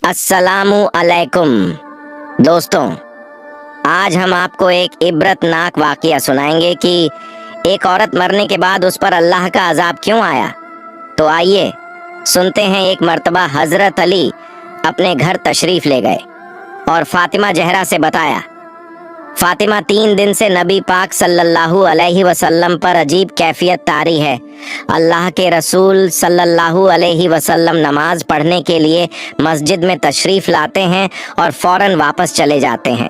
अस्सलामु अलैकुम। दोस्तों, आज हम आपको एक इबरतनाक वाक़या सुनाएंगे कि एक औरत मरने के बाद उस पर अल्लाह का अजाब क्यों आया। तो आइए सुनते हैं। एक मर्तबा हजरत अली अपने घर तशरीफ ले गए और फातिमा जहरा से बताया। फातिमा 3 दिन से नबी पाक सल्लल्लाहु अलैहि वसल्लम पर अजीब कैफियत तारी है। अल्लाह के रसूल सल्लल्लाहु अलैहि वसल्लम नमाज पढ़ने के लिए मस्जिद में तशरीफ लाते हैं और फौरन वापस चले जाते हैं।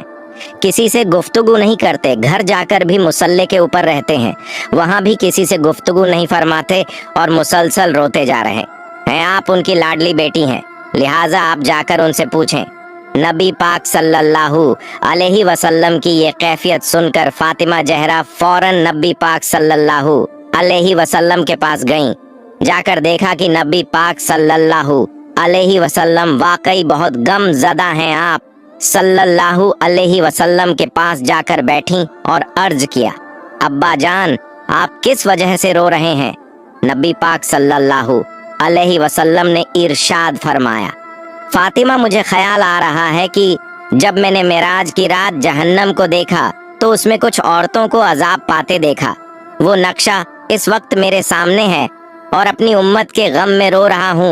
किसी से गुफ्तगू नहीं करते, घर जाकर भी मुसल्ले के ऊपर रहते हैं, वहाँ भी किसी से गुफ्तगू नहीं फरमाते और मुसलसल रोते जा रहे हैं। आप उनकी लाडली बेटी हैं, लिहाजा आप जाकर उनसे पूछें। नबी पाक सल्लल्लाहु अलैहि वसल्लम की ये कैफियत सुनकर फातिमा जहरा फौरन नबी पाक सल्लल्लाहु अलैहि वसल्लम के पास गईं। जाकर देखा कि नबी पाक सल्लल्लाहु अलैहि वसल्लम वाकई बहुत गम ज़दा हैं। आप सल्लल्लाहु अलैहि वसल्लम के पास जाकर बैठी और अर्ज किया, अब्बा जान, आप किस वजह से रो रहे हैं। नबी पाक सल्लल्लाहु अलैहि वसल्लम ने इरशाद फरमाया, फातिमा, मुझे ख्याल आ रहा है कि जब मैंने मेराज की रात जहन्नम को देखा तो उसमें कुछ औरतों को अजाब पाते देखा। वो नक्शा इस वक्त मेरे सामने है और अपनी उम्मत के गम में रो रहा हूँ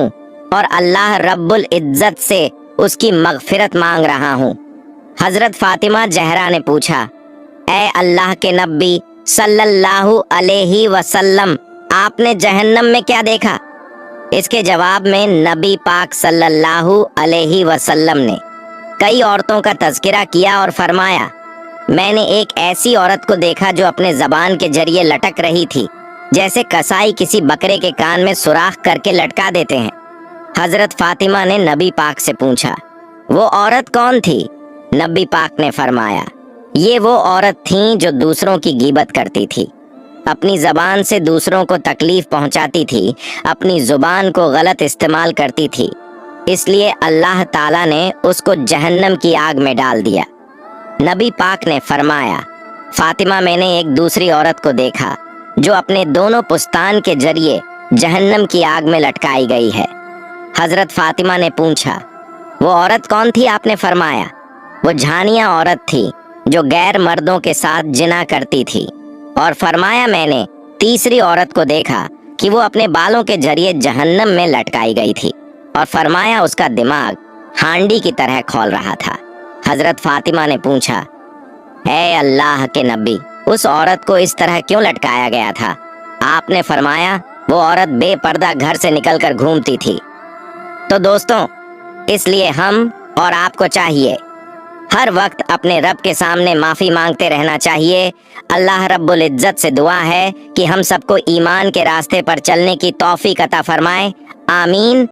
और अल्लाह रब्बुल इज्जत से उसकी मगफिरत मांग रहा हूँ। हजरत फातिमा जहरा ने पूछा, ए अल्लाह के नबी सल्लल्लाहु अलैहि वसल्लम, आपने जहन्नम में क्या देखा। इसके जवाब में नबी पाक सल्लल्लाहु अलैहि वसल्लम ने कई औरतों का तज़किरा किया और फरमाया, मैंने एक ऐसी औरत को देखा जो अपने ज़बान के जरिए लटक रही थी, जैसे कसाई किसी बकरे के कान में सुराख करके लटका देते हैं। हजरत फातिमा ने नबी पाक से पूछा, वो औरत कौन थी। नबी पाक ने फरमाया, ये वो औरत थी जो दूसरों की गीबत करती थी, अपनी ज़बान से दूसरों को तकलीफ पहुंचाती थी, अपनी ज़ुबान को गलत इस्तेमाल करती थी, इसलिए अल्लाह ताला ने उसको जहन्नम की आग में डाल दिया। नबी पाक ने फरमाया, फातिमा, मैंने एक दूसरी औरत को देखा जो अपने दोनों पुस्तान के जरिए जहन्नम की आग में लटकाई गई है। हजरत फातिमा ने पूछा, वो औरत कौन थी। आपने फरमाया, वो झानिया औरत थी जो गैर मर्दों के साथ जिना करती थी। और फरमाया, मैंने तीसरी औरत को देखा कि वो अपने बालों के जरिए जहन्नम में लटकाई गई थी और फरमाया, उसका दिमाग हांडी की तरह खौल रहा था। हजरत फातिमा ने पूछा, ऐ अल्लाह के नबी, उस औरत को इस तरह क्यों लटकाया गया था। आपने फरमाया, वो औरत बेपर्दा घर से निकलकर घूमती थी। तो दोस्तों, इसलिए हम और आपको चाहिए हर वक्त अपने रब के सामने माफ़ी मांगते रहना चाहिए। अल्लाह रब्बुल इज्जत से दुआ है कि हम सबको ईमान के रास्ते पर चलने की तौफीक अता फरमाए। आमीन।